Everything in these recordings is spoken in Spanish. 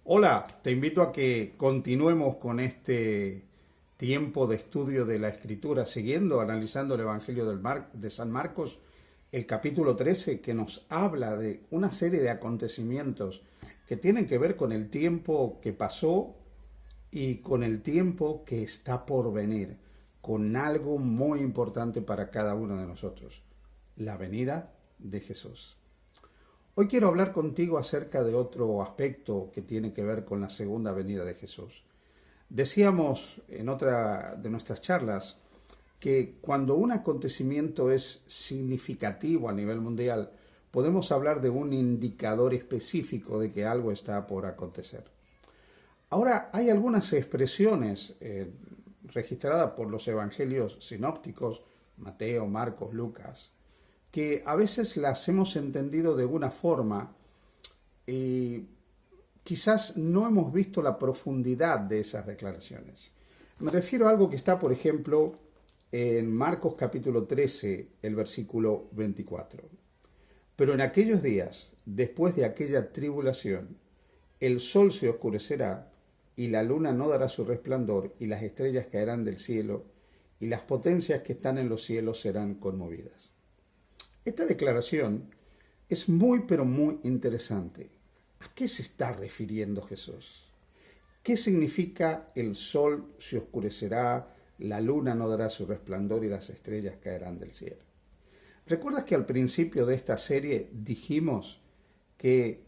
Hola, te invito a que continuemos con este tiempo de estudio de la Escritura, siguiendo, analizando el Evangelio de San Marcos, el capítulo 13, que nos habla de una serie de acontecimientos que tienen que ver con el tiempo que pasó y con el tiempo que está por venir, con algo muy importante para cada uno de nosotros, la venida de Jesús. Hoy quiero hablar contigo acerca de otro aspecto que tiene que ver con la segunda venida de Jesús. Decíamos en otra de nuestras charlas que cuando un acontecimiento es significativo a nivel mundial, podemos hablar de un indicador específico de que algo está por acontecer. Ahora, hay algunas expresiones registradas por los evangelios sinópticos, Mateo, Marcos, Lucas, que a veces las hemos entendido de una forma y quizás no hemos visto la profundidad de esas declaraciones. Me refiero a algo que está, por ejemplo, en Marcos capítulo 13, el versículo 24. Pero en aquellos días, después de aquella tribulación, el sol se oscurecerá y la luna no dará su resplandor y las estrellas caerán del cielo y las potencias que están en los cielos serán conmovidas. Esta declaración es muy pero muy interesante. ¿A qué se está refiriendo Jesús? ¿Qué significa el sol se oscurecerá, la luna no dará su resplandor y las estrellas caerán del cielo? ¿Recuerdas que al principio de esta serie dijimos que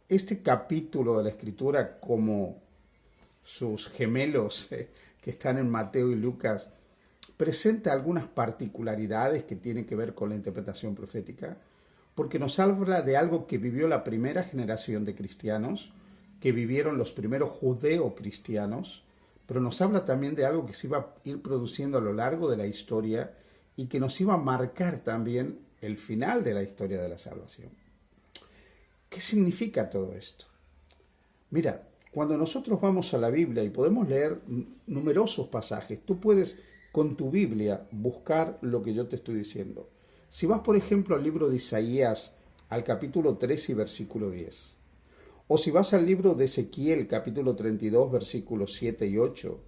este capítulo de la Escritura, como sus gemelos que están en Mateo y Lucas, presenta algunas particularidades que tienen que ver con la interpretación profética, porque nos habla de algo que vivió la primera generación de cristianos, que vivieron los primeros judeo-cristianos, pero nos habla también de algo que se iba a ir produciendo a lo largo de la historia y que nos iba a marcar también el final de la historia de la salvación. ¿Qué significa todo esto? Mira, cuando nosotros vamos a la Biblia y podemos leer numerosos pasajes, tú puedes con tu Biblia buscar lo que yo te estoy diciendo. Si vas, por ejemplo, al libro de Isaías, al capítulo 13 y versículo 10, o si vas al libro de Ezequiel, capítulo 32, versículos 7 y 8,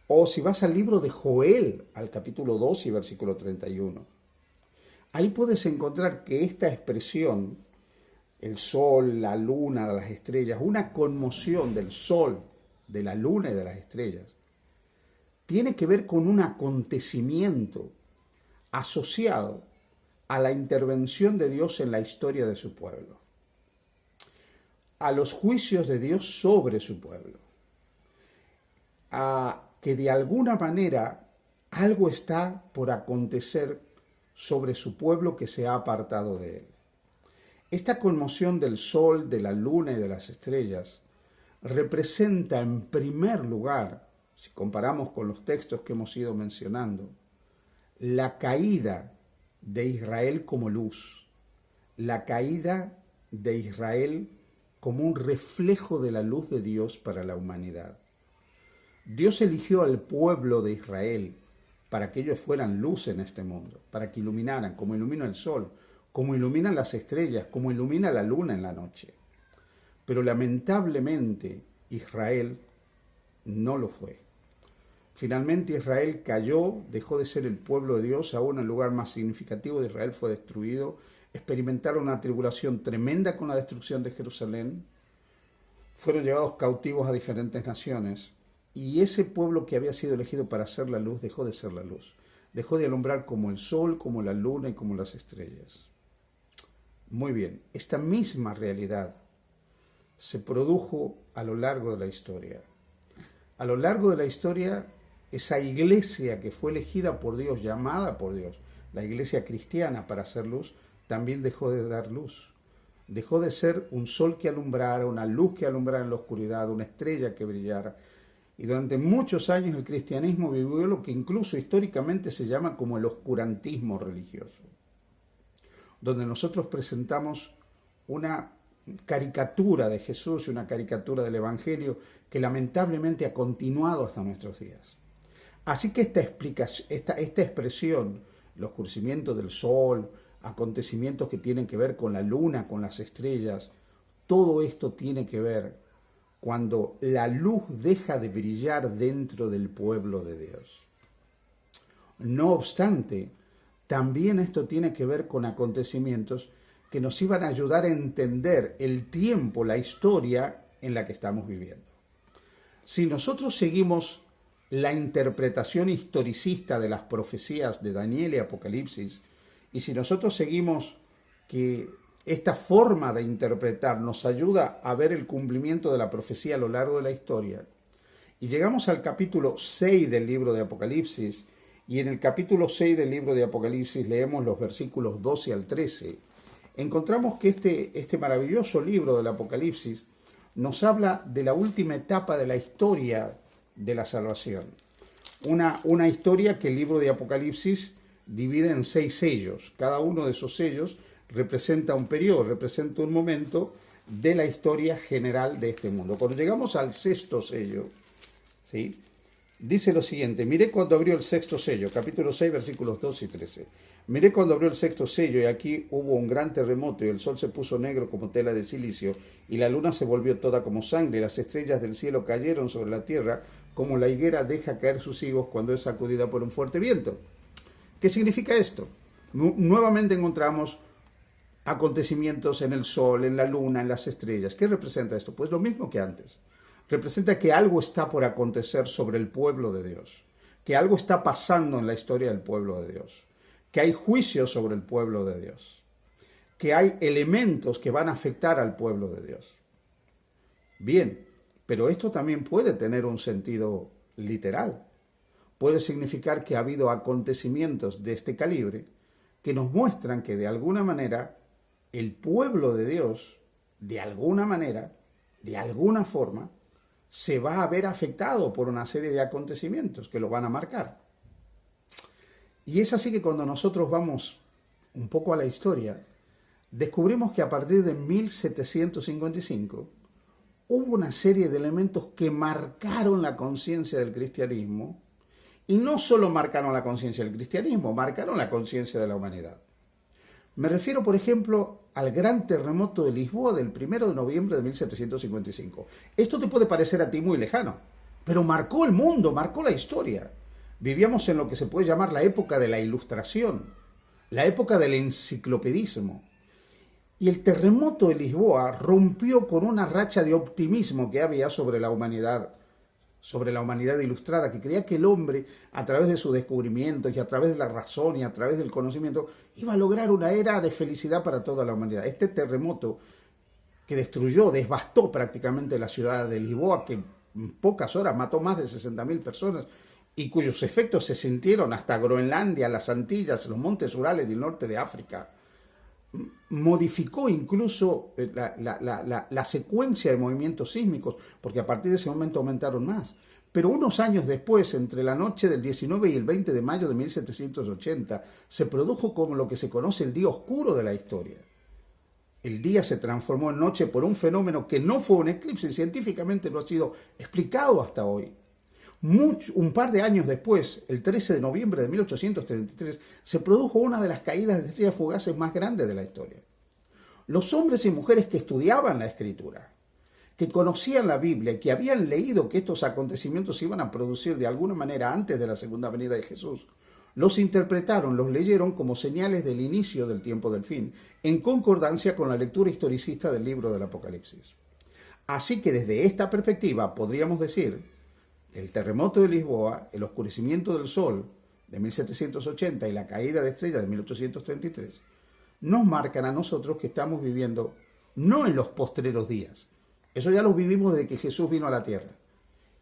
o si vas al libro de Joel, al capítulo 2 y versículo 31, ahí puedes encontrar que esta expresión, el sol, la luna, las estrellas, una conmoción del sol, de la luna y de las estrellas, tiene que ver con un acontecimiento asociado a la intervención de Dios en la historia de su pueblo, a los juicios de Dios sobre su pueblo, a que de alguna manera algo está por acontecer sobre su pueblo que se ha apartado de él. Esta conmoción del sol, de la luna y de las estrellas representa en primer lugar, si comparamos con los textos que hemos ido mencionando, la caída de Israel como luz, la caída de Israel como un reflejo de la luz de Dios para la humanidad. Dios eligió al pueblo de Israel para que ellos fueran luz en este mundo, para que iluminaran, como ilumina el sol, como iluminan las estrellas, como ilumina la luna en la noche. Pero lamentablemente Israel no lo fue. Finalmente Israel cayó, dejó de ser el pueblo de Dios, aún el lugar más significativo de Israel fue destruido, experimentaron una tribulación tremenda con la destrucción de Jerusalén, fueron llevados cautivos a diferentes naciones, y ese pueblo que había sido elegido para ser la luz dejó de ser la luz, dejó de alumbrar como el sol, como la luna y como las estrellas. Muy bien, esta misma realidad se produjo a lo largo de la historia. A lo largo de la historia, esa iglesia que fue elegida por Dios, llamada por Dios, la iglesia cristiana para hacer luz, también dejó de dar luz. Dejó de ser un sol que alumbrara, una luz que alumbrara en la oscuridad, una estrella que brillara. Y durante muchos años el cristianismo vivió lo que incluso históricamente se llama como el oscurantismo religioso, donde nosotros presentamos una caricatura de Jesús, una caricatura del Evangelio que lamentablemente ha continuado hasta nuestros días. Así que esta expresión, el oscurecimiento del sol, acontecimientos que tienen que ver con la luna, con las estrellas, todo esto tiene que ver cuando la luz deja de brillar dentro del pueblo de Dios. No obstante, también esto tiene que ver con acontecimientos que nos iban a ayudar a entender el tiempo, la historia en la que estamos viviendo. Si nosotros seguimos la interpretación historicista de las profecías de Daniel y Apocalipsis, y si nosotros seguimos que esta forma de interpretar nos ayuda a ver el cumplimiento de la profecía a lo largo de la historia, y llegamos al capítulo 6 del libro de Apocalipsis, y en el capítulo 6 del libro de Apocalipsis leemos los versículos 12 al 13, encontramos que este maravilloso libro del Apocalipsis nos habla de la última etapa de la historia de la salvación. Una historia que el libro de Apocalipsis divide en 6 sellos. Cada uno de esos sellos representa un periodo, representa un momento de la historia general de este mundo. Cuando llegamos al 6º sello, ¿sí?, dice lo siguiente: miré cuando abrió el 6º sello, capítulo 6, versículos 12 y 13. Miré cuando abrió el 6º sello, y aquí hubo un gran terremoto, y el sol se puso negro como tela de silicio, y la luna se volvió toda como sangre, y las estrellas del cielo cayeron sobre la tierra, como la higuera deja caer sus higos cuando es sacudida por un fuerte viento. ¿Qué significa esto? Nuevamente encontramos acontecimientos en el sol, en la luna, en las estrellas. ¿Qué representa esto? Pues lo mismo que antes. Representa que algo está por acontecer sobre el pueblo de Dios, que algo está pasando en la historia del pueblo de Dios, que hay juicio sobre el pueblo de Dios, que hay elementos que van a afectar al pueblo de Dios. Bien, pero esto también puede tener un sentido literal. Puede significar que ha habido acontecimientos de este calibre que nos muestran que de alguna manera el pueblo de Dios, de alguna manera, de alguna forma, se va a ver afectado por una serie de acontecimientos que lo van a marcar. Y es así que cuando nosotros vamos un poco a la historia, descubrimos que a partir de 1755 hubo una serie de elementos que marcaron la conciencia del cristianismo, y no solo marcaron la conciencia del cristianismo, marcaron la conciencia de la humanidad. Me refiero, por ejemplo, al gran terremoto de Lisboa del 1 de noviembre de 1755. Esto te puede parecer a ti muy lejano, pero marcó el mundo, marcó la historia. Vivíamos en lo que se puede llamar la época de la Ilustración, la época del enciclopedismo. Y el terremoto de Lisboa rompió con una racha de optimismo que había sobre la humanidad ilustrada, que creía que el hombre, a través de sus descubrimientos y a través de la razón y a través del conocimiento, iba a lograr una era de felicidad para toda la humanidad. Este terremoto que devastó prácticamente la ciudad de Lisboa, que en pocas horas mató más de 60.000 personas y cuyos efectos se sintieron hasta Groenlandia, las Antillas, los montes Urales y el norte de África, modificó incluso la secuencia de movimientos sísmicos, porque a partir de ese momento aumentaron más. Pero unos años después, entre la noche del 19 y el 20 de mayo de 1780, se produjo como lo que se conoce el día oscuro de la historia. El día se transformó en noche por un fenómeno que no fue un eclipse, científicamente no ha sido explicado hasta hoy. Un par de años después, el 13 de noviembre de 1833, se produjo una de las caídas de estrellas fugaces más grandes de la historia. Los hombres y mujeres que estudiaban la Escritura, que conocían la Biblia y que habían leído que estos acontecimientos se iban a producir de alguna manera antes de la segunda venida de Jesús, los interpretaron, los leyeron como señales del inicio del tiempo del fin, en concordancia con la lectura historicista del libro del Apocalipsis. Así que desde esta perspectiva podríamos decir que el terremoto de Lisboa, el oscurecimiento del sol de 1780 y la caída de estrellas de 1833 nos marcan a nosotros que estamos viviendo no en los postreros días. Eso ya lo vivimos desde que Jesús vino a la tierra.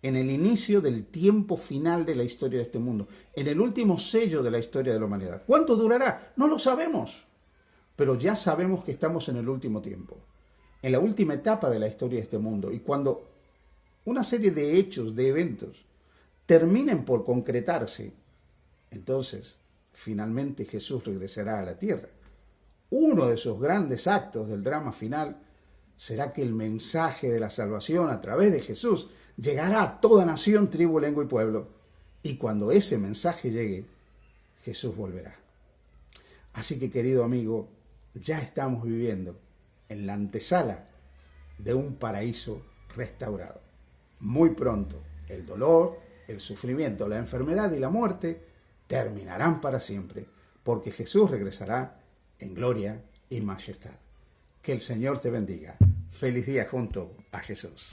En el inicio del tiempo final de la historia de este mundo. En el último sello de la historia de la humanidad. ¿Cuánto durará? No lo sabemos. Pero ya sabemos que estamos en el último tiempo. En la última etapa de la historia de este mundo. Y cuando una serie de hechos, de eventos, terminen por concretarse, entonces finalmente Jesús regresará a la tierra. Uno de esos grandes actos del drama final será que el mensaje de la salvación a través de Jesús llegará a toda nación, tribu, lengua y pueblo. Y cuando ese mensaje llegue, Jesús volverá. Así que, querido amigo, ya estamos viviendo en la antesala de un paraíso restaurado. Muy pronto el dolor, el sufrimiento, la enfermedad y la muerte terminarán para siempre, porque Jesús regresará en gloria y majestad. Que el Señor te bendiga. Feliz día junto a Jesús.